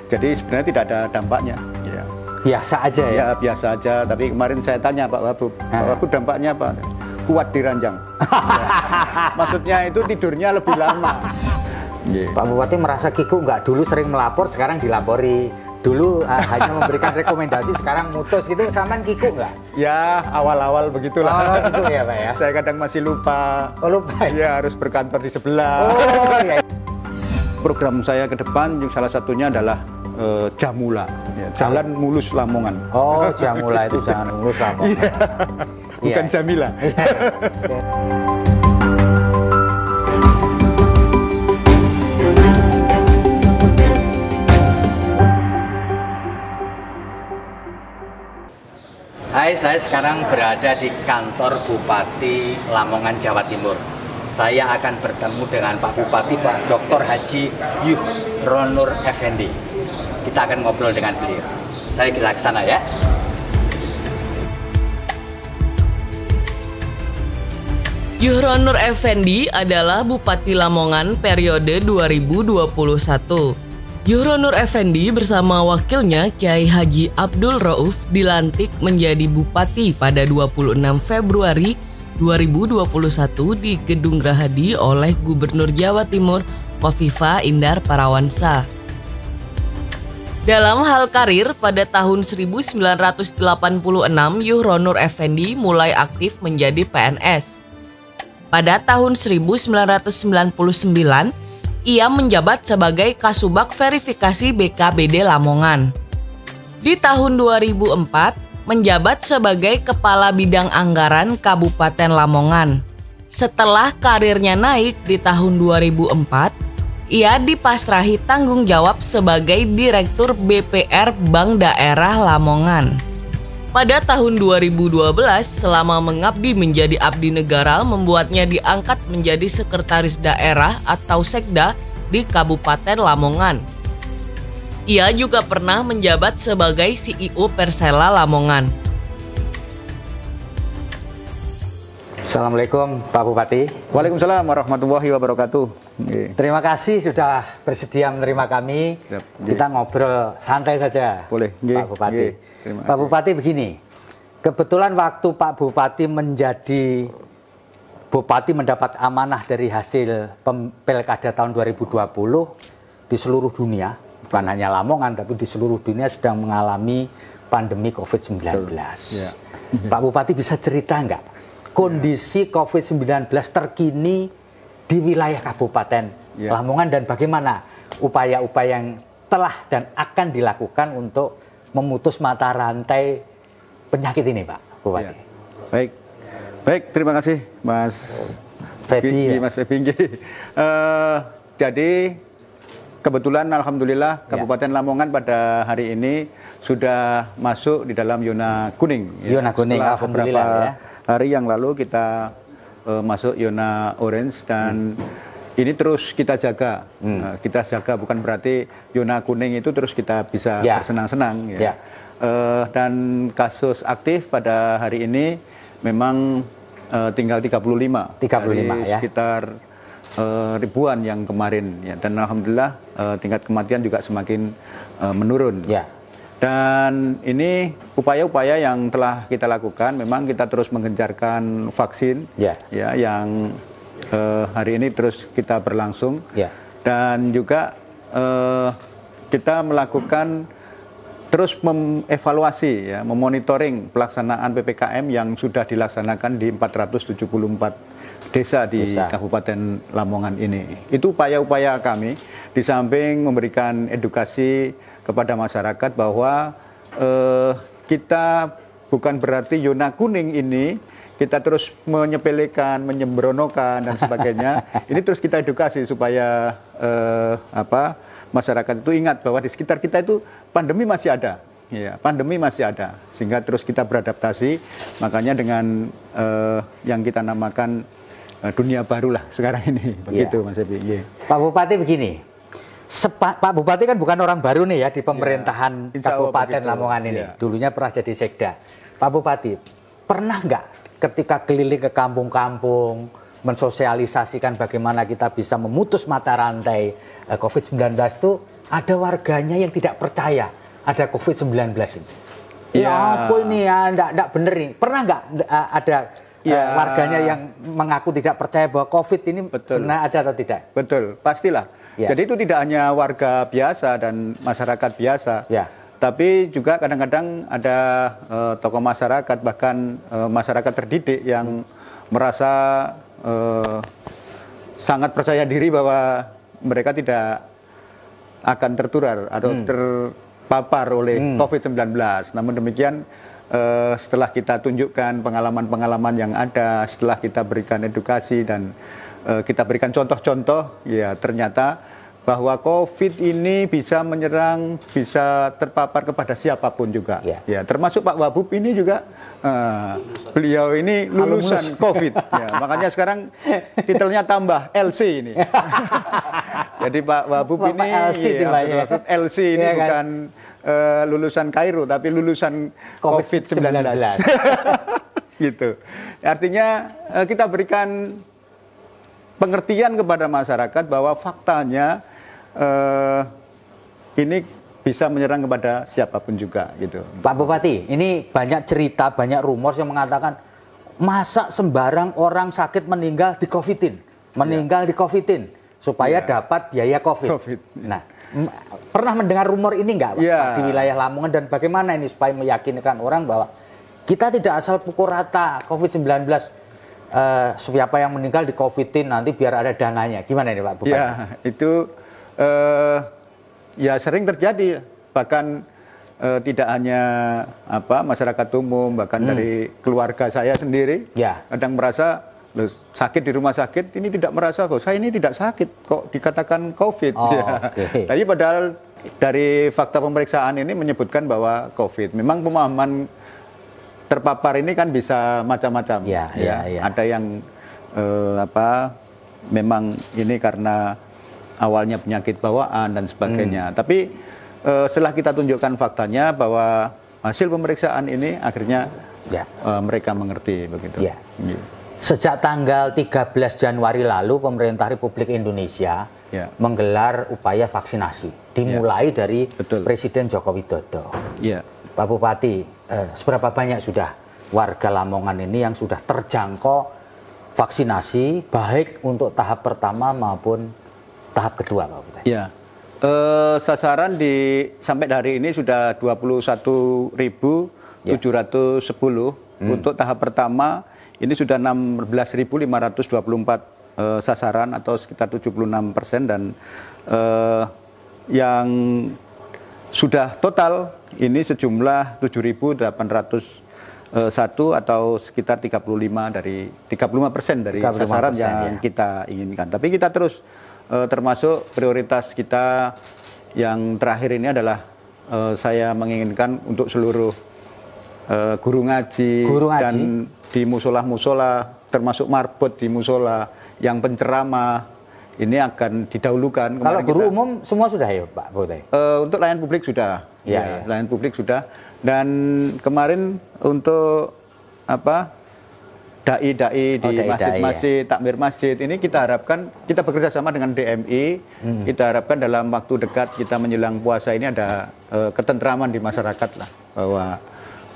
Jadi sebenarnya tidak ada dampaknya. Ya. Biasa aja ya? Ya biasa aja, tapi kemarin saya tanya Pak Wabub, Pak Wabub dampaknya apa? Kuat di ranjang. Ya. Maksudnya itu tidurnya lebih lama. Yeah. Pak Bupati merasa Kiku nggak dulu sering melapor, sekarang dilapori. Dulu hanya memberikan rekomendasi, sekarang mutus gitu. Samaan Kiku nggak? Ya awal-awal begitulah. Awal gitu ya Pak ya? Saya kadang masih lupa. Oh lupa? Ya harus berkantor di sebelah. Oh iya. Program saya ke depan salah satunya adalah Jamula, ya, Jalan Mulus Lamongan. Oh, Jamula itu Jalan Mulus Lamongan. Bukan iya. Jamila. Hai, saya sekarang berada di kantor Bupati Lamongan, Jawa Timur. Saya akan bertemu dengan Pak Bupati, Pak Dr. Haji Yuhronur Effendi. Kita akan ngobrol dengan beliau. Saya kita ke sana ya. Yuhronur Effendi adalah Bupati Lamongan periode 2021. Yuhronur Effendi bersama wakilnya Kiai Haji Abdul Rauf dilantik menjadi Bupati pada 26 Februari 2021 di Gedung Gerahadi oleh Gubernur Jawa Timur Khofifah Indar Parawansa. Dalam hal karir, pada tahun 1986 Yuhronur Effendi mulai aktif menjadi PNS. Pada tahun 1999, ia menjabat sebagai Kasubag Verifikasi BKBD Lamongan. Di tahun 2004, menjabat sebagai Kepala Bidang Anggaran Kabupaten Lamongan. Setelah karirnya naik di tahun 2004, ia dipasrahi tanggung jawab sebagai Direktur BPR Bank Daerah Lamongan. Pada tahun 2012, selama mengabdi menjadi abdi negara, membuatnya diangkat menjadi Sekretaris Daerah atau Sekda di Kabupaten Lamongan. Ia juga pernah menjabat sebagai CEO Persela Lamongan. Assalamualaikum Pak Bupati. Waalaikumsalam warahmatullahi wabarakatuh. Terima kasih sudah bersedia menerima kami. Siap. Kita ngobrol santai saja. Boleh. Pak Bupati. Pak Bupati begini, kebetulan waktu Pak Bupati menjadi Bupati mendapat amanah dari hasil Pilkada tahun 2020 di seluruh dunia, bukan hanya Lamongan tapi di seluruh dunia sedang mengalami pandemi COVID-19. Ya. Pak Bupati bisa cerita nggak kondisi COVID-19 terkini di wilayah Kabupaten Lamongan dan bagaimana upaya-upaya yang telah dan akan dilakukan untuk memutus mata rantai penyakit ini, Pak Bupati? Ya. Baik, terima kasih Mas Febi. Mas Febi. Jadi kebetulan alhamdulillah Kabupaten Lamongan pada hari ini sudah masuk di dalam zona kuning. Zona kuning, alhamdulillah ya. Hari yang lalu kita masuk zona orange dan ini terus kita jaga. Kita jaga bukan berarti zona kuning itu terus kita bisa bersenang-senang. Ya. Dan kasus aktif pada hari ini memang tinggal 35. Dari ya. sekitar ribuan yang kemarin. Ya. Dan alhamdulillah tingkat kematian juga semakin menurun. Ya. Dan ini upaya-upaya yang telah kita lakukan, memang kita terus menggencarkan vaksin, ya yang hari ini terus kita berlangsung, dan juga kita melakukan terus mengevaluasi, ya, memonitoring pelaksanaan PPKM yang sudah dilaksanakan di 474 desa di Kabupaten Lamongan ini. Itu upaya-upaya kami, di samping memberikan edukasi kepada masyarakat bahwa kita bukan berarti zona kuning ini kita terus menyepelekan, menyembronokan dan sebagainya. Ini terus kita edukasi supaya masyarakat itu ingat bahwa di sekitar kita itu pandemi masih ada. Ya, pandemi masih ada, sehingga terus kita beradaptasi. Makanya dengan yang kita namakan dunia barulah sekarang ini. Begitu Mas Ebi. Pak Bupati begini. Pak Bupati kan bukan orang baru nih ya di pemerintahan Kabupaten Lamongan ini. Dulunya pernah jadi sekda. Pak Bupati, pernah nggak ketika keliling ke kampung-kampung mensosialisasikan bagaimana kita bisa memutus mata rantai COVID-19 itu ada warganya yang tidak percaya ada COVID-19 ini. Ya apa ini ya, enggak bener nih. Pernah nggak ada warganya yang mengaku tidak percaya bahwa COVID ini sebenarnya ada atau tidak? Betul, pastilah. Ya. Jadi itu tidak hanya warga biasa dan masyarakat biasa, tapi juga kadang-kadang ada tokoh masyarakat, bahkan masyarakat terdidik yang merasa sangat percaya diri bahwa mereka tidak akan tertular atau terpapar oleh COVID-19. Namun demikian, setelah kita tunjukkan pengalaman-pengalaman yang ada, setelah kita berikan edukasi dan kita berikan contoh-contoh, ya ternyata bahwa COVID ini bisa menyerang, bisa terpapar kepada siapapun juga. Ya, termasuk Pak Wabub ini juga, beliau ini lulusan COVID. Ya, makanya sekarang titelnya tambah LC ini. Jadi Pak Wabub ini, LC ini bukan lulusan Kairo, tapi lulusan COVID-19. Gitu. Artinya kita berikan pengertian kepada masyarakat bahwa faktanya ini bisa menyerang kepada siapapun juga gitu. Pak Bupati, ini banyak cerita, banyak rumor yang mengatakan masa sembarang orang sakit meninggal di COVID-in, di COVID-in supaya dapat biaya COVID. Nah, pernah mendengar rumor ini nggak di wilayah Lamongan, dan bagaimana ini supaya meyakinkan orang bahwa kita tidak asal pukul rata COVID-19, siapa yang meninggal di COVID-in nanti biar ada dananya. Gimana ini Pak Bupati? Ya, itu ya sering terjadi, bahkan tidak hanya masyarakat umum, bahkan dari keluarga saya sendiri kadang merasa sakit di rumah sakit ini tidak merasa kok saya ini tidak sakit, kok dikatakan COVID. Tapi padahal dari fakta pemeriksaan ini menyebutkan bahwa COVID. Memang pemahaman terpapar ini kan bisa macam-macam. Ada yang memang ini karena awalnya penyakit bawaan dan sebagainya. Tapi setelah kita tunjukkan faktanya bahwa hasil pemeriksaan ini akhirnya mereka mengerti begitu. Sejak tanggal 13 Januari lalu pemerintah Republik Indonesia menggelar upaya vaksinasi, dimulai dari Presiden Joko Widodo. Pak Bupati, seberapa banyak sudah warga Lamongan ini yang sudah terjangkau vaksinasi, baik untuk tahap pertama maupun tahap kedua, Pak Bupati? Sasaran sampai hari ini sudah 21.710 untuk tahap pertama. Ini sudah 16.524 sasaran atau sekitar 76%, dan yang sudah total ini sejumlah 7.801 atau sekitar 35% dari sasaran yang kita inginkan. Tapi kita terus termasuk prioritas kita yang terakhir ini adalah saya menginginkan untuk seluruh guru ngaji dan di musola-musola, termasuk marbot di musola, yang penceramah ini akan didahulukan. Kalau guru umum semua sudah ya Pak Bupati? Untuk layanan publik sudah, layanan publik sudah. Dan kemarin untuk dai-dai di masjid-masjid, takmir masjid ini kita harapkan, kita bekerja sama dengan DMI, kita harapkan dalam waktu dekat kita menjelang puasa ini ada ketentraman di masyarakat lah, bahwa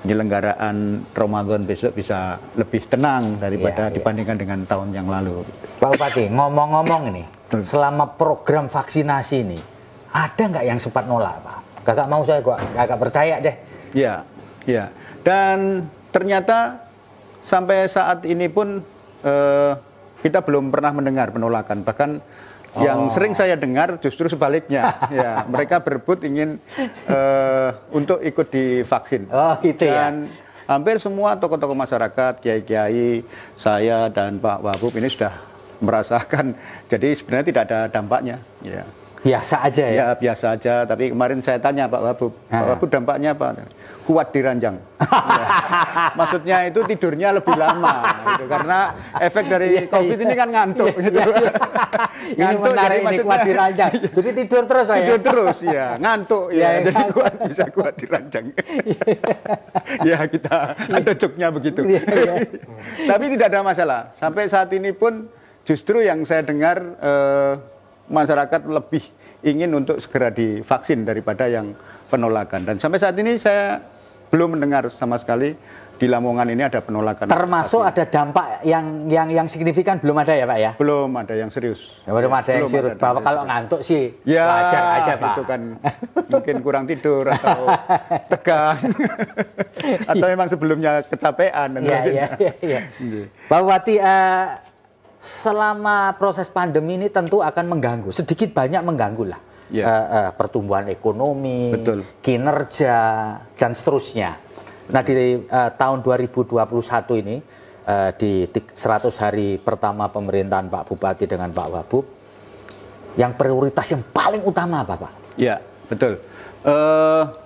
penyelenggaraan Ramadan besok bisa lebih tenang daripada dibandingkan dengan tahun yang lalu. Pak Bupati, ngomong-ngomong ini, selama program vaksinasi ini, ada nggak yang sempat nolak, Pak? Gak mau saya, gak percaya deh. Ya. Dan ternyata sampai saat ini pun kita belum pernah mendengar penolakan. Bahkan yang sering saya dengar justru sebaliknya. Mereka berebut ingin untuk ikut divaksin. Dan hampir semua tokoh-tokoh masyarakat, kiai-kiai, saya dan Pak Wabub ini sudah merasakan. Jadi sebenarnya tidak ada dampaknya. Biasa aja ya? Ya biasa aja, tapi kemarin saya tanya Pak Wabub, Pak Wabub dampaknya apa? Kuat di ranjang. Maksudnya itu tidurnya lebih lama, gitu. Karena efek dari COVID ini kan ngantuk. Gitu. Ngantuk, ini menarik, jadi kuat di ranjang. Jadi tidur terus ya? Tidur terus, ngantuk. Jadi bisa kuat di ranjang. Kita ada joknya begitu. Tapi tidak ada masalah. Sampai saat ini pun justru yang saya dengar masyarakat lebih ingin untuk segera divaksin daripada yang penolakan. Dan sampai saat ini saya belum mendengar sama sekali di Lamongan ini ada penolakan. Termasuk ada dampak yang signifikan belum ada ya Pak ya? Belum ada yang serius. Belum ada yang serius. Bahwa kalau ngantuk sih ya, wajar aja Pak. Itu kan mungkin kurang tidur atau tegang atau memang sebelumnya kecapean. Iya. Pak Bupati, selama proses pandemi ini tentu akan mengganggu, sedikit banyak mengganggu lah. Pertumbuhan ekonomi, betul, kinerja, dan seterusnya. Nah di tahun 2021 ini, di 100 hari pertama pemerintahan Pak Bupati dengan Pak Wabub, yang prioritas yang paling utama apa Pak? Ya, betul.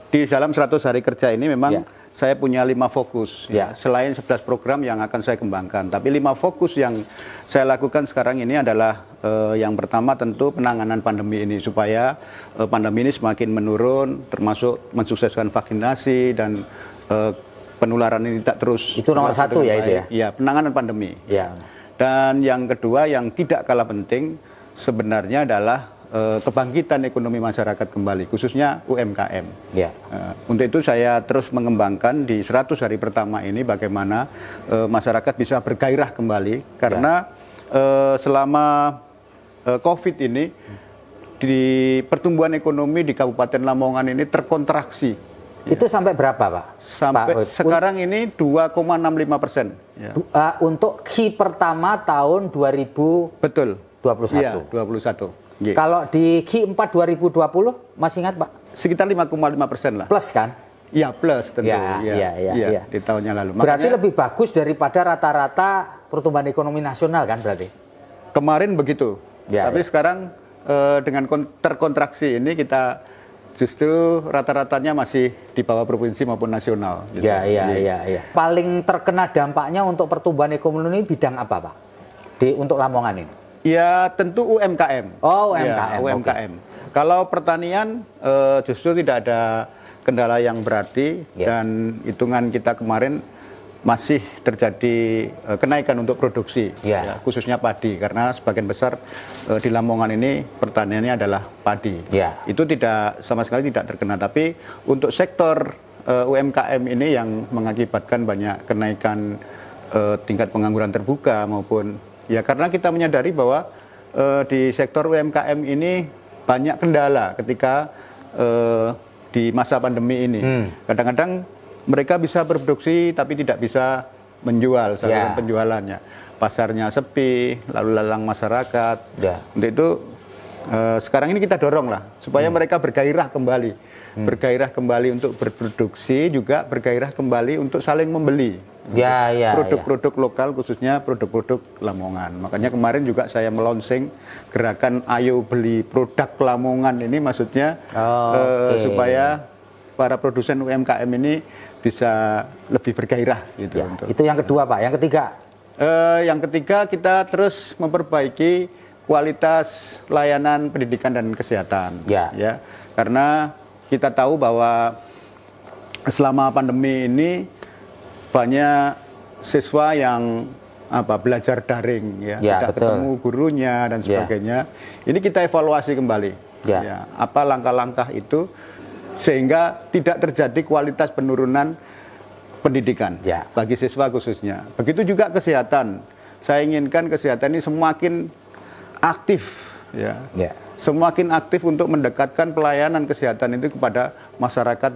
Di dalam 100 hari kerja ini memang saya punya 5 fokus. Selain 11 program yang akan saya kembangkan. Tapi 5 fokus yang saya lakukan sekarang ini adalah yang pertama tentu penanganan pandemi ini. Supaya pandemi ini semakin menurun, termasuk mensukseskan vaksinasi dan penularan ini tidak terus. Itu nomor 1 ya itu ya? Iya, penanganan pandemi. Dan yang kedua yang tidak kalah penting sebenarnya adalah kebangkitan ekonomi masyarakat kembali, khususnya UMKM. Untuk itu saya terus mengembangkan di 100 hari pertama ini bagaimana masyarakat bisa bergairah kembali. Karena selama COVID ini, di pertumbuhan ekonomi di Kabupaten Lamongan ini terkontraksi. Itu sampai berapa Pak? Sampai sekarang ini 2,65%. Untuk Q pertama tahun 2021. Betul. 21. Kalau di Q4 2020 masih ingat Pak? Sekitar 5,5% lah. Plus kan? Iya plus tentu. Iya. Di tahunnya lalu. Berarti lebih bagus daripada rata-rata pertumbuhan ekonomi nasional kan berarti? Kemarin begitu. Tapi sekarang dengan terkontraksi ini kita justru rata-ratanya masih di bawah provinsi maupun nasional. Gitu. Iya. Paling terkena dampaknya untuk pertumbuhan ekonomi ini bidang apa Pak? Untuk Lamongan ini? Ya tentu UMKM. Oh UMKM. Ya, UMKM. Kalau pertanian justru tidak ada kendala yang berarti dan hitungan kita kemarin masih terjadi kenaikan untuk produksi, khususnya padi karena sebagian besar di Lamongan ini pertaniannya adalah padi. Itu tidak sama sekali tidak terkena. Tapi untuk sektor UMKM ini yang mengakibatkan banyak kenaikan tingkat pengangguran terbuka maupun karena kita menyadari bahwa di sektor UMKM ini banyak kendala ketika di masa pandemi ini. Kadang-kadang mereka bisa berproduksi tapi tidak bisa menjual saluran penjualannya. Pasarnya sepi, lalu lalang masyarakat. Untuk itu sekarang ini kita dorong lah supaya mereka bergairah kembali. Bergairah kembali untuk berproduksi, juga bergairah kembali untuk saling membeli. Produk-produk lokal khususnya produk-produk Lamongan. Makanya kemarin juga saya melonsing gerakan Ayo Beli Produk Lamongan ini, maksudnya supaya para produsen UMKM ini bisa lebih bergairah gitu. Itu yang kedua Pak. Yang ketiga? Yang ketiga kita terus memperbaiki kualitas layanan pendidikan dan kesehatan. Karena kita tahu bahwa selama pandemi ini banyak siswa yang belajar daring, tidak ketemu gurunya dan sebagainya. Ini kita evaluasi kembali. Apa langkah-langkah itu sehingga tidak terjadi kualitas penurunan pendidikan bagi siswa khususnya. Begitu juga kesehatan. Saya inginkan kesehatan ini semakin aktif, semakin aktif untuk mendekatkan pelayanan kesehatan itu kepada masyarakat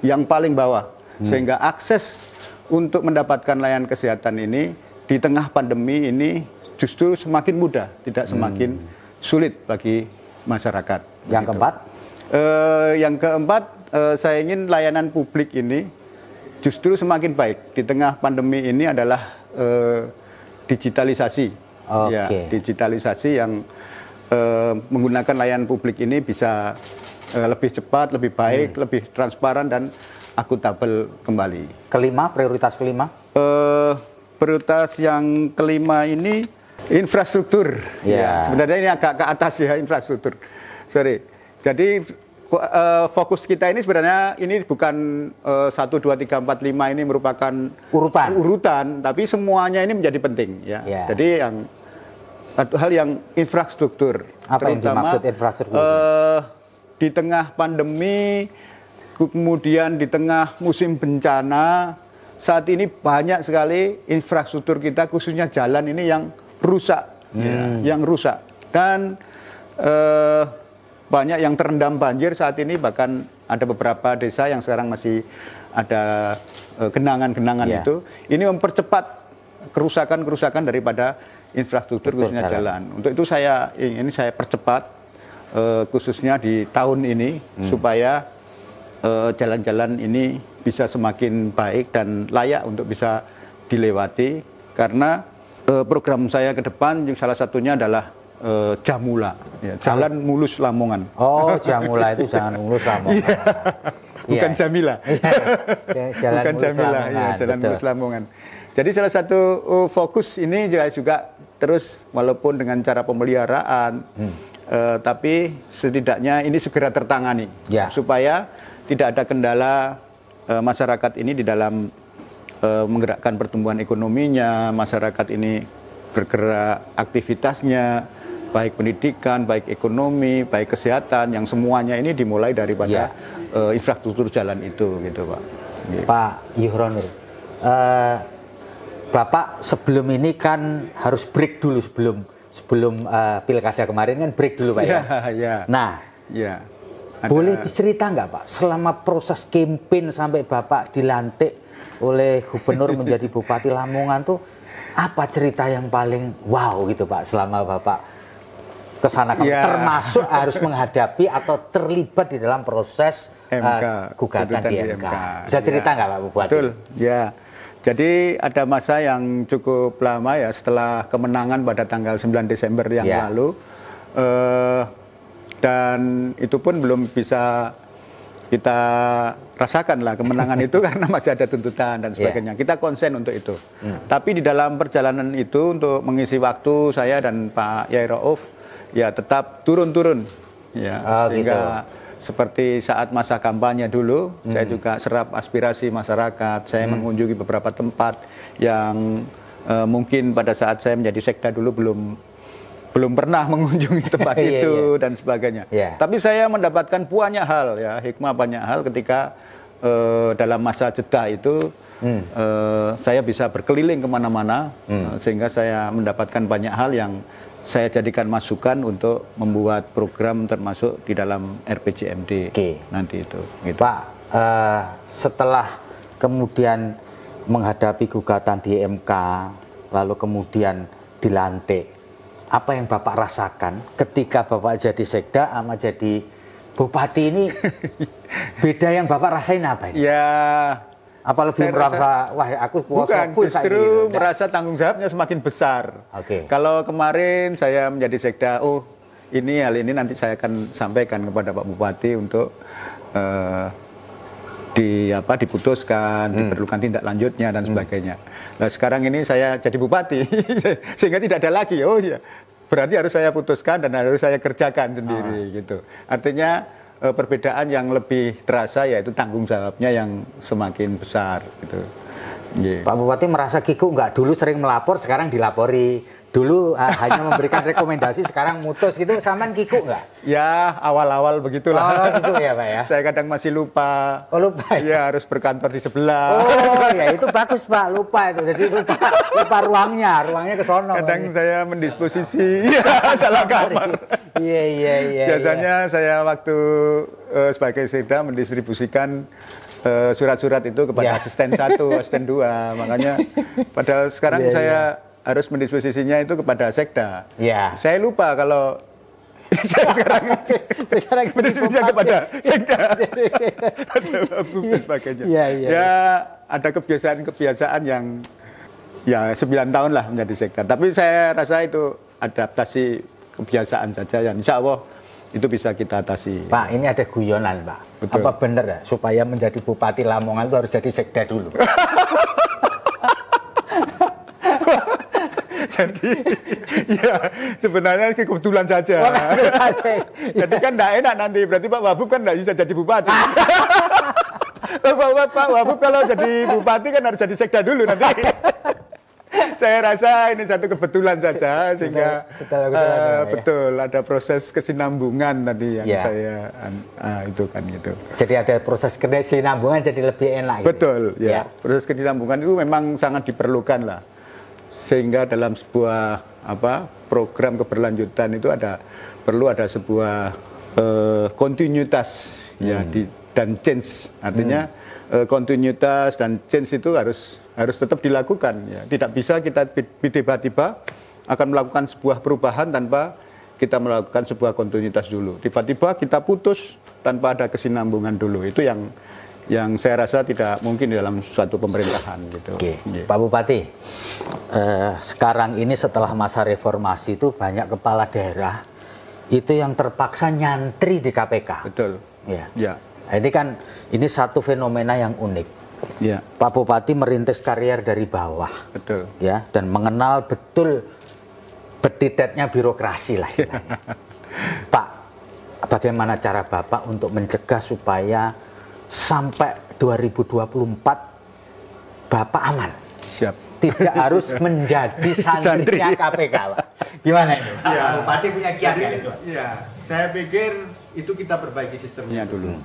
yang paling bawah. Sehingga akses untuk mendapatkan layanan kesehatan ini di tengah pandemi ini justru semakin mudah, tidak semakin sulit bagi masyarakat. Yang keempat? Yang keempat, saya ingin layanan publik ini justru semakin baik. Di tengah pandemi ini adalah digitalisasi. Digitalisasi yang menggunakan layanan publik ini bisa lebih cepat, lebih baik, lebih transparan dan akuntabel kembali. Kelima, prioritas kelima? Prioritas yang kelima ini infrastruktur. Sebenarnya ini agak ke atas infrastruktur. Jadi fokus kita ini sebenarnya ini bukan 1, 2, 3, 4, 5 ini merupakan urutan, tapi semuanya ini menjadi penting. Jadi yang satu hal yang infrastruktur. Apa yang dimaksud infrastruktur? Di tengah pandemi, kemudian di tengah musim bencana, saat ini banyak sekali infrastruktur kita, khususnya jalan ini yang rusak, yang rusak. Dan banyak yang terendam banjir saat ini, bahkan ada beberapa desa yang sekarang masih ada genangan-genangan itu. Ini mempercepat kerusakan-kerusakan daripada infrastruktur khususnya jalan. Untuk itu saya percepat khususnya di tahun ini supaya jalan-jalan ini bisa semakin baik dan layak untuk bisa dilewati, karena program saya ke depan salah satunya adalah Jamula, Jalan Mulus Lamongan. Oh, Jamula itu Jalan Mulus Lamongan. Bukan Jamila. Jalan Bukan Mulus Jamila, Lamongan, Jalan Mulus Lamongan. Jadi salah satu fokus ini juga terus, walaupun dengan cara pemeliharaan, tapi setidaknya ini segera tertangani, supaya tidak ada kendala masyarakat ini di dalam menggerakkan pertumbuhan ekonominya, masyarakat ini bergerak aktivitasnya, baik pendidikan, baik ekonomi, baik kesehatan, yang semuanya ini dimulai daripada infrastruktur jalan itu, gitu Pak. Pak Yuhronur, Bapak sebelum ini kan harus break dulu sebelum pilkada kemarin kan break dulu Pak ya. Nah, boleh cerita nggak Pak, selama proses campaign sampai Bapak dilantik oleh gubernur menjadi Bupati Lamongan tuh apa cerita yang paling wow gitu Pak selama Bapak kesana termasuk harus menghadapi atau terlibat di dalam proses gugatan di MK. Bisa cerita nggak Pak Bupati? Betul, ya. Jadi ada masa yang cukup lama ya setelah kemenangan pada tanggal 9 Desember yang lalu, dan itu pun belum bisa kita rasakan lah kemenangan itu karena masih ada tuntutan dan sebagainya. Kita konsen untuk itu. Tapi di dalam perjalanan itu untuk mengisi waktu, saya dan Pak Yai Rauf ya tetap turun-turun ya, sehingga seperti saat masa kampanye dulu, saya juga serap aspirasi masyarakat. Saya mengunjungi beberapa tempat yang mungkin pada saat saya menjadi sekda dulu belum pernah mengunjungi tempat itu dan sebagainya. Tapi saya mendapatkan banyak hal ya, hikmah banyak hal ketika dalam masa jeda itu saya bisa berkeliling kemana-mana, sehingga saya mendapatkan banyak hal yang saya jadikan masukan untuk membuat program termasuk di dalam RPJMD nanti itu. Gitu. Pak, setelah kemudian menghadapi gugatan di MK, lalu kemudian dilantik, apa yang Bapak rasakan ketika Bapak jadi sekda sama jadi bupati ini? Beda yang Bapak rasain apa ini? Ya, apa lebih merasa, wah aku bukan, justru merasa tanggung jawabnya semakin besar. Kalau kemarin saya menjadi sekda, hal ini nanti saya akan sampaikan kepada Pak Bupati untuk diputuskan, diperlukan tindak lanjutnya dan sebagainya. Nah sekarang ini saya jadi bupati, sehingga tidak ada lagi. Berarti harus saya putuskan dan harus saya kerjakan sendiri gitu. Artinya perbedaan yang lebih terasa yaitu tanggung jawabnya yang semakin besar gitu. Pak Bupati merasa kikuk nggak? Dulu sering melapor, sekarang dilapori. Dulu hanya memberikan rekomendasi, sekarang mutus gitu. Saman kikuk nggak? Ya awal-awal begitulah. Awal gitu ya Pak ya. Saya kadang masih lupa. Oh lupa. Ya harus berkantor di sebelah. Oh ya itu bagus Pak, lupa itu. Jadi lupa ruangnya ke sono. Kadang saya mendisposisi, salah kamar. Iya. Biasanya saya waktu sebagai sekda mendistribusikan surat-surat itu kepada asisten 1, asisten 2. Makanya padahal sekarang saya harus mendisposisinya itu kepada sekda. Saya lupa kalau saya sekarang mendisposisinya kepada sekda. Sebagainya. Ya ada kebiasaan-kebiasaan yang 9 tahun lah menjadi sekda. Tapi saya rasa itu adaptasi kebiasaan saja yang insya Allah itu bisa kita atasi. Pak, ini ada guyonan Pak. Betul. Apa benar ya supaya menjadi Bupati Lamongan itu harus jadi sekda dulu? Jadi ya sebenarnya kebetulan saja. Jadi kan tidak enak nanti, berarti Pak Wabub kan tidak bisa jadi bupati. Pak Wabub kalau jadi bupati kan harus jadi sekda dulu nanti. Saya rasa ini satu kebetulan saja sehingga betul ada proses kesinambungan tadi yang saya itu kan gitu. Jadi ada proses kesinambungan jadi lebih enak. Gitu. Betul ya. Proses kesinambungan itu memang sangat diperlukan lah. Sehingga dalam sebuah program keberlanjutan itu perlu ada sebuah kontinuitas dan change. Artinya kontinuitas dan change itu harus tetap dilakukan ya. Tidak bisa kita tiba-tiba akan melakukan sebuah perubahan tanpa kita melakukan sebuah kontinuitas dulu. Tiba-tiba kita putus tanpa ada kesinambungan dulu. Itu yang saya rasa tidak mungkin dalam suatu pemerintahan gitu. Oke. Pak Bupati, sekarang ini setelah masa reformasi itu banyak kepala daerah itu yang terpaksa nyantri di KPK. Betul. Ya. Ini satu fenomena yang unik. Ya. Pak Bupati merintis karier dari bawah. Betul. Ya, dan mengenal betul betitetnya birokrasi lah istilahnya. Pak, bagaimana cara Bapak untuk mencegah supaya sampai 2024 Bapak aman? Siap. Tidak harus menjadi santrinya KPK, Pak. Gimana ini? Ya. Pak Bupati punya kiat itu? Iya, saya pikir itu kita perbaiki sistemnya dulu.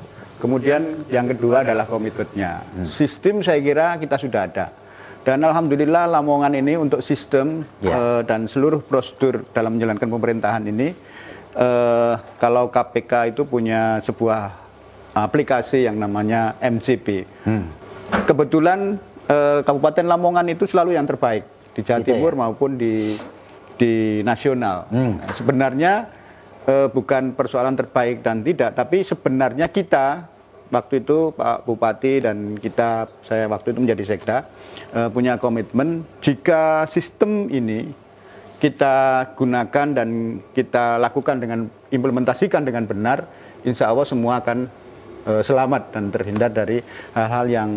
Kemudian yang kedua adalah komitmennya. Sistem saya kira kita sudah ada. Dan alhamdulillah Lamongan ini untuk sistem dan seluruh prosedur dalam menjalankan pemerintahan ini, kalau KPK itu punya sebuah aplikasi yang namanya MCP. Kebetulan Kabupaten Lamongan itu selalu yang terbaik di Jawa Timur maupun di nasional. Sebenarnya bukan persoalan terbaik dan tidak, tapi sebenarnya kita waktu itu Pak Bupati dan saya waktu itu menjadi sekda punya komitmen jika sistem ini kita gunakan dan kita lakukan dengan implementasikan dengan benar, insya Allah semua akan selamat dan terhindar dari hal-hal yang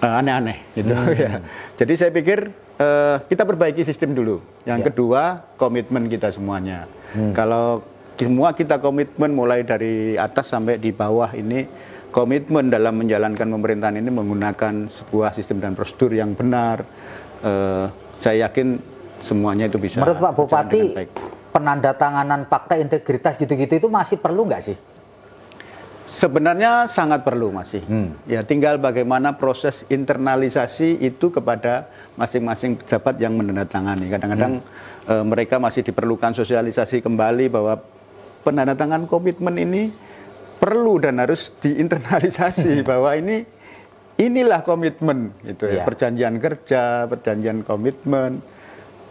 aneh-aneh gitu ya. Jadi saya pikir kita perbaiki sistem dulu. Yang kedua komitmen kita semuanya. Kalau semua kita komitmen mulai dari atas sampai di bawah ini komitmen dalam menjalankan pemerintahan ini menggunakan sebuah sistem dan prosedur yang benar. Saya yakin semuanya itu bisa. Menurut Pak Bupati, penandatanganan fakta integritas gitu-gitu itu masih perlu nggak sih? Sebenarnya sangat perlu masih. Ya tinggal bagaimana proses internalisasi itu kepada masing-masing pejabat yang menandatangani. Kadang-kadang mereka masih diperlukan sosialisasi kembali bahwa penandatangan komitmen ini perlu dan harus diinternalisasi bahwa inilah komitmen gitu ya. Perjanjian kerja, perjanjian komitmen,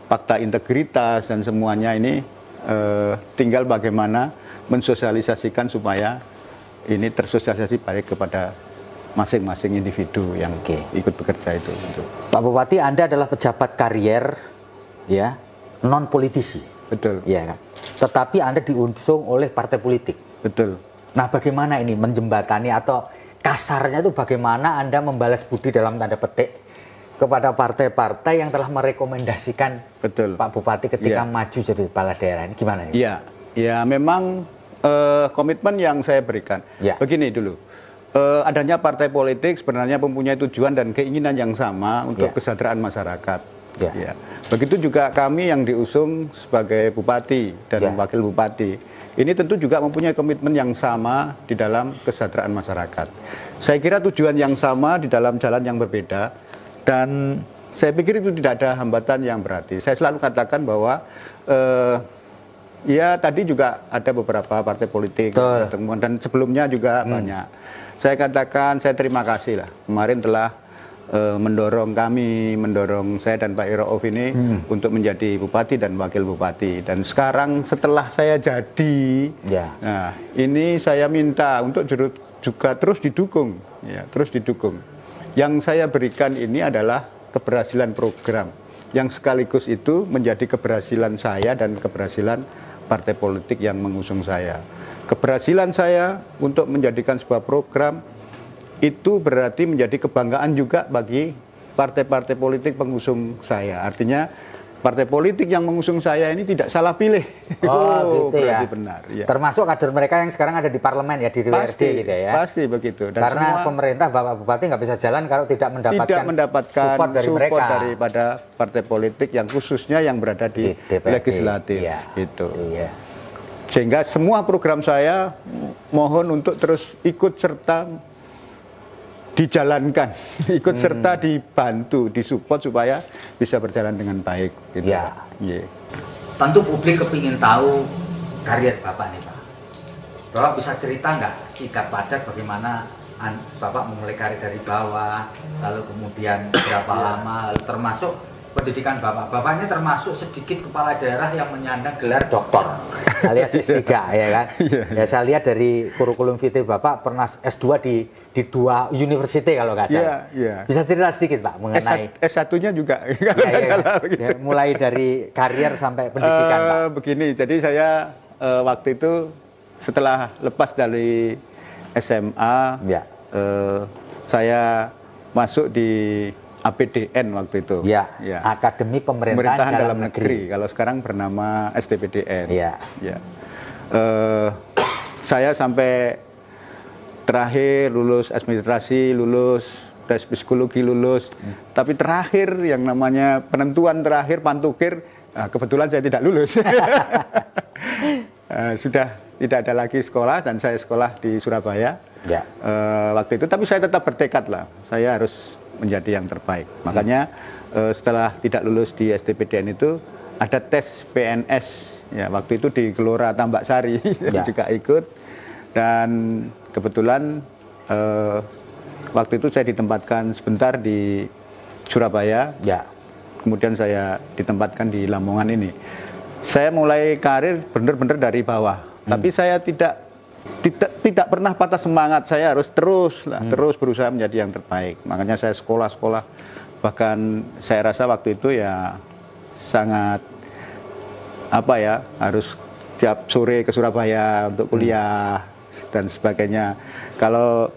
fakta integritas dan semuanya ini tinggal bagaimana mensosialisasikan supaya ini tersosialisasi baik kepada masing-masing individu yang ikut bekerja itu. Pak Bupati, Anda adalah pejabat karier, ya, non politisi. Betul. Ya kan. Tetapi Anda diusung oleh partai politik. Betul. Nah, bagaimana ini menjembatani atau kasarnya itu bagaimana Anda membalas budi dalam tanda petik kepada partai-partai yang telah merekomendasikan Pak Bupati ketika maju jadi kepala daerah ini? Gimana ini? Iya, ya memang komitmen yang saya berikan. Begini dulu, adanya partai politik sebenarnya mempunyai tujuan dan keinginan yang sama untuk kesejahteraan masyarakat. Ya. Begitu juga kami yang diusung sebagai bupati dan wakil bupati. Ini tentu juga mempunyai komitmen yang sama di dalam kesejahteraan masyarakat. Saya kira tujuan yang sama di dalam jalan yang berbeda dan saya pikir itu tidak ada hambatan yang berarti. Saya selalu katakan bahwa ya tadi juga ada beberapa partai politik dan sebelumnya juga banyak. Saya katakan saya terima kasih lah kemarin telah mendorong saya dan Pak Iro'of ini untuk menjadi bupati dan wakil bupati. Dan sekarang setelah saya jadi, nah ini saya minta untuk juga terus didukung, terus didukung. Yang saya berikan ini adalah keberhasilan program yang sekaligus itu menjadi keberhasilan saya dan keberhasilan partai politik yang mengusung saya. Keberhasilan saya untuk menjadikan sebuah program itu berarti menjadi kebanggaan juga bagi partai-partai politik pengusung saya. Artinya partai politik yang mengusung saya ini tidak salah pilih. Oh, gitu ya. Benar. Ya. Termasuk kader mereka yang sekarang ada di parlemen ya, di DPRD gitu ya. Pasti begitu. Dan karena pemerintah, Bapak Bupati nggak bisa jalan kalau tidak mendapatkan support daripada partai politik yang khususnya yang berada di legislatif. Ya. Gitu. Ya. Sehingga semua program saya mohon untuk terus ikut serta dijalankan, ikut serta dibantu, disupport supaya bisa berjalan dengan baik. Gitu. Ya. Yeah. Tentu publik kepingin tahu karier Bapak nih Pak. Bapak bisa cerita nggak singkat padat bagaimana Bapak memulai karir dari bawah, lalu kemudian berapa lama, lalu termasuk pendidikan Bapak. Bapak ini termasuk sedikit kepala daerah yang menyandang gelar doktor alias S3 ya kan. Ya saya lihat dari kurikulum vitae Bapak pernah S2 di 2 university kalau nggak salah. Bisa cerita sedikit Pak mengenai S1-nya juga. Ya, mulai dari karier sampai pendidikan Pak. Begini, jadi saya waktu itu setelah lepas dari SMA, saya masuk di APDN waktu itu. Ya. Akademi Pemerintahan Dalam Negeri. Kalau sekarang bernama STPDN. Ya. Saya sampai terakhir lulus administrasi, lulus tes psikologi, lulus. Tapi terakhir yang namanya penentuan terakhir pantukir, kebetulan saya tidak lulus. Sudah tidak ada lagi sekolah dan saya sekolah di Surabaya. Waktu itu, tapi saya tetap bertekad lah. Saya harus menjadi yang terbaik. Makanya setelah tidak lulus di STPDN itu ada tes PNS. Ya, waktu itu di Gelora Tambak Sari juga ikut. Dan kebetulan waktu itu saya ditempatkan sebentar di Surabaya. Kemudian saya ditempatkan di Lamongan ini. Saya mulai karir benar-benar dari bawah. Tapi saya tidak pernah patah semangat. Saya harus terus berusaha menjadi yang terbaik. Makanya saya sekolah, bahkan saya rasa waktu itu ya sangat harus tiap sore ke Surabaya untuk kuliah dan sebagainya. Kalau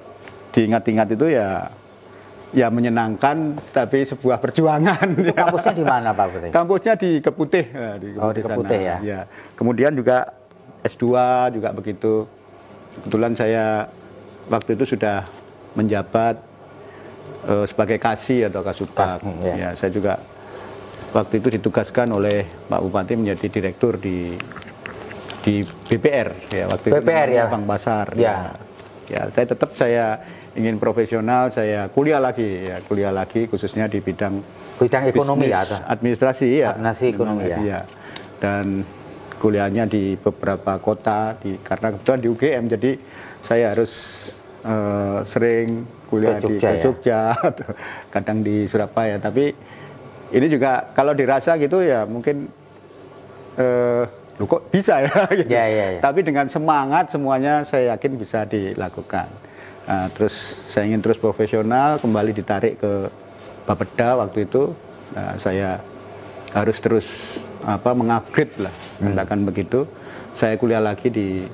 diingat-ingat itu ya menyenangkan, tapi sebuah perjuangan. Kampusnya di mana Pak Putih? Kampusnya di Keputih. Di Keputih ya. Kemudian juga S2 juga begitu. Kebetulan saya waktu itu sudah menjabat sebagai kasih atau kasubag. Ya, saya juga waktu itu ditugaskan oleh Pak Bupati menjadi direktur di BPR. Ya, waktu BPR itu Bank Pasar. Ya, saya ingin profesional. Saya kuliah lagi khususnya di bidang ekonomi administrasi administrasi ekonomi ya. Dan kuliahnya di beberapa kota karena kebetulan di UGM, jadi saya harus sering kuliah di Jogja atau kadang di Surabaya. Tapi ini juga kalau dirasa gitu ya mungkin kok bisa ya gitu. Tapi dengan semangat semuanya saya yakin bisa dilakukan. Terus saya ingin terus profesional, kembali ditarik ke Bapeda waktu itu. Saya harus terus mengupgrade lah, katakan begitu. Saya kuliah lagi di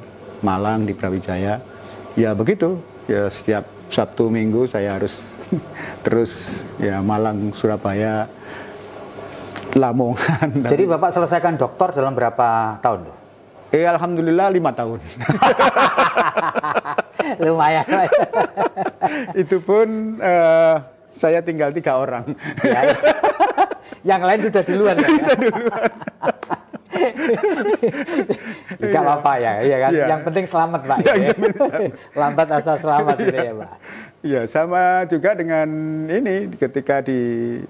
Malang, di Brawijaya. Ya begitu, ya setiap Sabtu Minggu saya harus terus ya Malang, Surabaya, Lamongan. Jadi Bapak selesaikan doktor dalam berapa tahun tuh? Alhamdulillah 5 tahun. Lumayan. Itu pun saya tinggal 3 orang. Yang lain sudah duluan ya? Gak apa-apa ya kan? Yang penting selamat Pak. Lambat asal selamat gitu ya Pak. Iya, sama juga dengan ini ketika di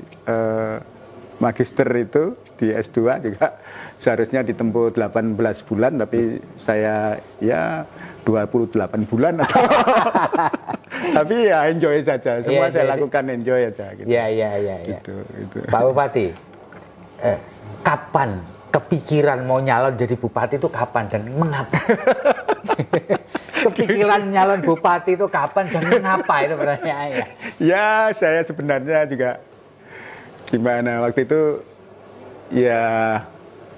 magister itu di S2 juga seharusnya ditempuh 18 bulan, tapi saya ya 28 bulan atau tapi ya enjoy saja. Semua saya lakukan enjoy aja gitu. Gitu. Pak Bupati, kapan kepikiran mau nyalon jadi bupati itu kapan dan mengapa? Kepikiran nyalon bupati itu kapan dan mengapa itu pertanyaannya? Ya, saya sebenarnya juga gimana waktu itu ya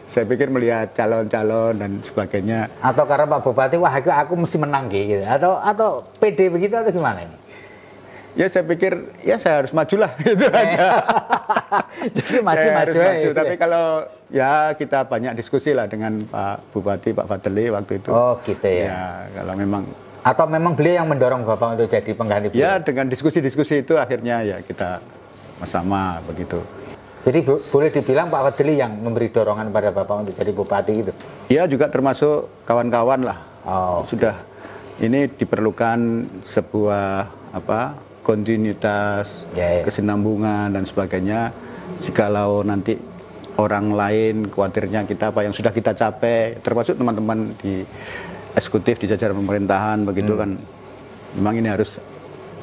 saya pikir melihat calon-calon dan sebagainya. Atau karena Pak Bupati, wah aku mesti menang gitu. Atau pede begitu atau gimana ini? Ya saya pikir ya saya harus majulah gitu aja. Jadi maju-maju. Tapi kalau ya kita banyak diskusi lah dengan Pak Bupati, Pak Fadli waktu itu. Oh gitu ya. Ya kalau memang. Atau memang beliau yang mendorong Bapak untuk jadi pengganti beliau? Ya dengan diskusi-diskusi itu akhirnya ya kita sama begitu. Jadi boleh dibilang Pak Fadli yang memberi dorongan pada Bapak untuk jadi bupati gitu? Iya juga termasuk kawan-kawan lah. Oh, sudah ini diperlukan sebuah kontinuitas, kesinambungan dan sebagainya. Jikalau nanti orang lain khawatirnya kita apa yang sudah kita capai, termasuk teman-teman di eksekutif di jajaran pemerintahan begitu kan, memang ini harus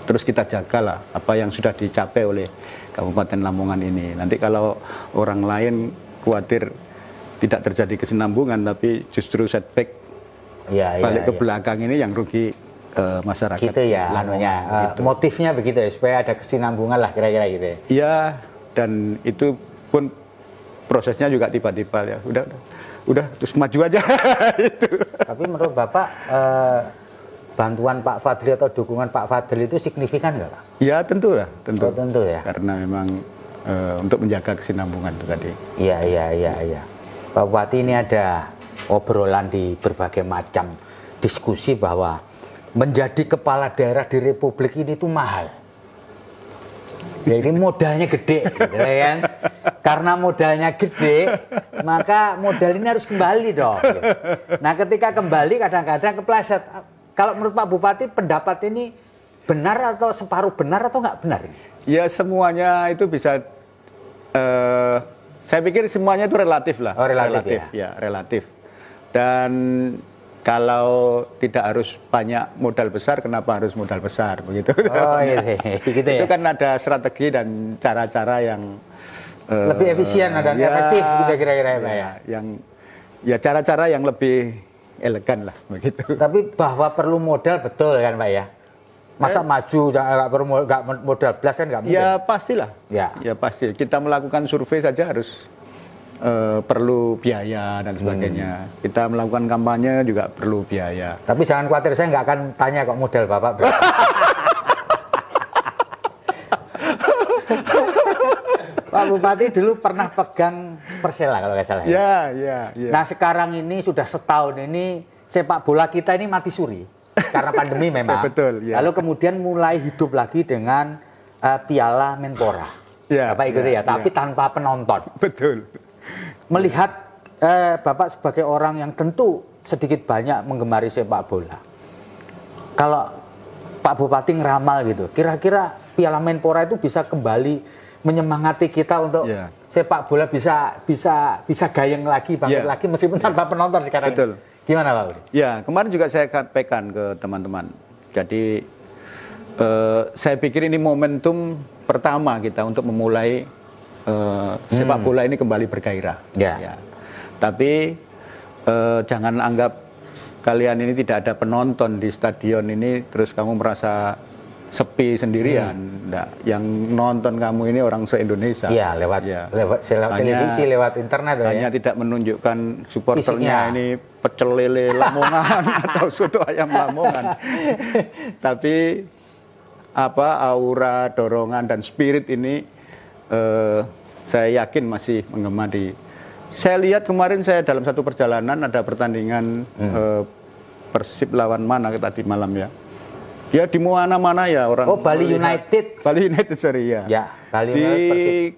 terus kita jaga lah apa yang sudah dicapai oleh Kabupaten Lamongan ini. Nanti kalau orang lain khawatir tidak terjadi kesinambungan tapi justru setback balik ke belakang ini yang rugi masyarakat. Gitu ya, gitu. Motifnya begitu ya, supaya ada kesinambungan lah kira-kira gitu ya. Iya, dan itu pun prosesnya juga tiba-tiba ya. Udah terus maju aja. Itu. Tapi menurut Bapak bantuan Pak Fadli atau dukungan Pak Fadli itu signifikan nggak Pak? Ya tentu lah, tentu. Oh, tentu ya. Karena memang untuk menjaga kesinambungan itu tadi. Iya. Pak Bupati, ini ada obrolan di berbagai macam diskusi bahwa menjadi kepala daerah di Republik ini itu mahal. Jadi modalnya gede, gitu kan? Karena modalnya gede, maka modal ini harus kembali dong. Gitu. Nah, ketika kembali kadang-kadang kepleset. Kalau menurut Pak Bupati, pendapat ini benar atau separuh benar atau nggak benar? Ya semuanya itu bisa. Saya pikir semuanya itu relatif lah. Oh, relatif ya, relatif. Dan kalau tidak harus banyak modal besar, kenapa harus modal besar begitu? Oh iya, gitu ya. Itu kan ada strategi dan cara-cara yang lebih efisien dan efektif gitu kira-kira ya. Yang cara-cara yang lebih elegan lah begitu. Tapi bahwa perlu modal betul kan Pak ya? Masa maju nggak perlu modal belas kan nggak mungkin? Ya pastilah. Ya pasti. Kita melakukan survei saja harus perlu biaya dan sebagainya. Kita melakukan kampanye juga perlu biaya. Tapi jangan khawatir, saya nggak akan tanya kok modal Bapak. Pak Bupati dulu pernah pegang Persela kalau nggak salah. Ya. Nah sekarang ini sudah setahun ini sepak bola kita ini mati suri karena pandemi memang. Betul. Ya. Lalu kemudian mulai hidup lagi dengan Piala Menpora. Bapak ikuti ya, tapi tanpa penonton. Betul. Melihat Bapak sebagai orang yang tentu sedikit banyak menggemari sepak bola. Kalau Pak Bupati ngeramal gitu, kira-kira Piala Menpora itu bisa kembali menyemangati kita untuk sepak bola bisa gayeng lagi, bangkit lagi meskipun tanpa penonton sekarang. Betul. Ini. Gimana Pak Budi? Ya, kemarin juga saya sampaikan ke teman-teman. Jadi saya pikir ini momentum pertama kita untuk memulai sepak bola ini kembali bergairah. Ya. Tapi jangan anggap kalian ini tidak ada penonton di stadion ini terus kamu merasa sepi sendirian. Yang nonton kamu ini orang se-Indonesia. Iya, lewat televisi, lewat internet. Hanya tidak menunjukkan supporternya ini pecel lele Lamongan atau soto ayam Lamongan. Tapi aura, dorongan dan spirit ini saya yakin masih menggema di. Saya lihat kemarin saya dalam satu perjalanan ada pertandingan Persib lawan mana tadi malam ya. Ya di mana-mana ya orang. Oh Bali United. Bali United sorry ya. Ya Bali di United Persib.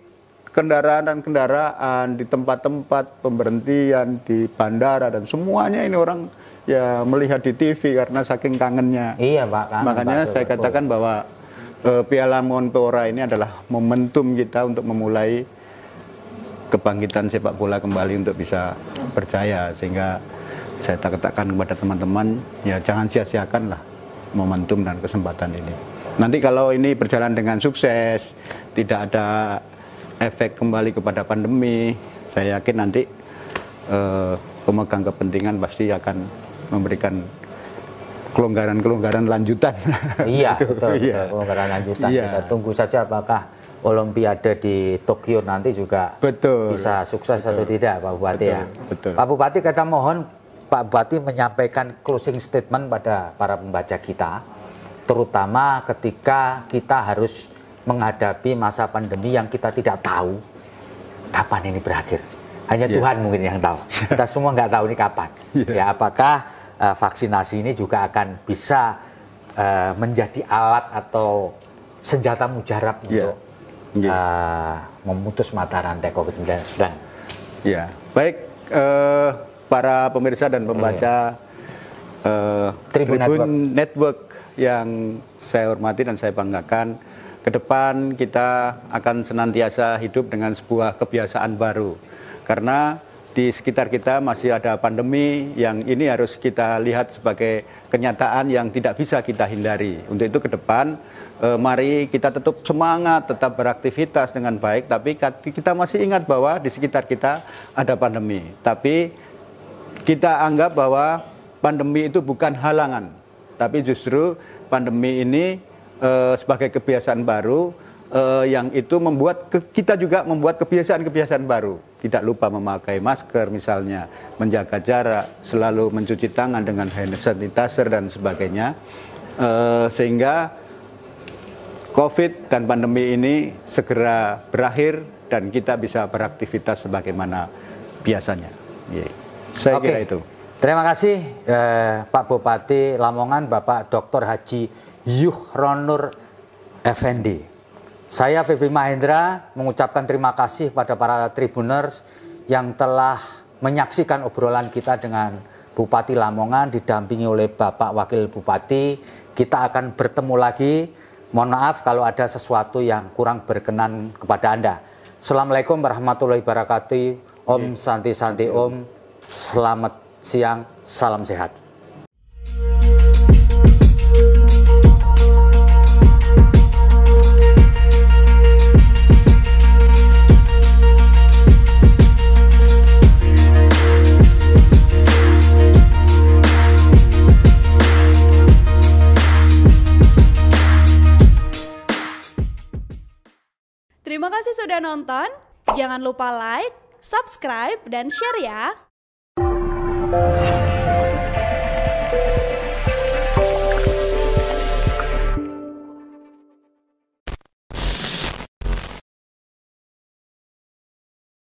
Kendaraan di tempat-tempat pemberhentian di bandara dan semuanya ini orang ya melihat di TV karena saking kangennya. Iya Pak. Makanya saya katakan bahwa Piala Menpora ini adalah momentum kita untuk memulai kebangkitan sepak bola kembali untuk bisa berjaya, sehingga saya katakan kepada teman-teman ya jangan sia-siakan lah momentum dan kesempatan ini. Nanti kalau ini berjalan dengan sukses, tidak ada efek kembali kepada pandemi, saya yakin nanti pemegang kepentingan pasti akan memberikan kelonggaran-kelonggaran lanjutan. Iya, betul, kelonggaran lanjutan. Iya. Kita tunggu saja apakah Olimpiade di Tokyo nanti juga bisa sukses atau tidak, Pak Bupati ya. Betul. Pak Bupati, kita mohon Pak Bupati menyampaikan closing statement pada para pembaca kita, terutama ketika kita harus menghadapi masa pandemi yang kita tidak tahu kapan ini berakhir? Hanya Tuhan mungkin yang tahu. Kita semua nggak tahu ini kapan. Ya, apakah vaksinasi ini juga akan bisa menjadi alat atau senjata mujarab untuk memutus mata rantai COVID-19? Ya, baik para pemirsa dan pembaca Tribun Network yang saya hormati dan saya banggakan, ke depan kita akan senantiasa hidup dengan sebuah kebiasaan baru. Karena di sekitar kita masih ada pandemi yang ini harus kita lihat sebagai kenyataan yang tidak bisa kita hindari. Untuk itu ke depan, mari kita tetap semangat, tetap beraktivitas dengan baik, tapi kita masih ingat bahwa di sekitar kita ada pandemi. Tapi kita anggap bahwa pandemi itu bukan halangan, tapi justru pandemi ini sebagai kebiasaan baru yang itu membuat kita juga membuat kebiasaan-kebiasaan baru. Tidak lupa memakai masker misalnya, menjaga jarak, selalu mencuci tangan dengan hand sanitizer dan sebagainya. Sehingga COVID dan pandemi ini segera berakhir dan kita bisa beraktivitas sebagaimana biasanya. Saya kira itu. Terima kasih Pak Bupati Lamongan, Bapak Dr. Haji Yuhronur Effendi. Saya Febi Mahendra mengucapkan terima kasih pada para Tribuners yang telah menyaksikan obrolan kita dengan Bupati Lamongan didampingi oleh Bapak Wakil Bupati. Kita akan bertemu lagi. Mohon maaf kalau ada sesuatu yang kurang berkenan kepada Anda. Assalamualaikum warahmatullahi wabarakatuh. Om Santi Santi Om. Selamat siang, salam sehat. Terima kasih sudah nonton. Jangan lupa like, subscribe, dan share ya.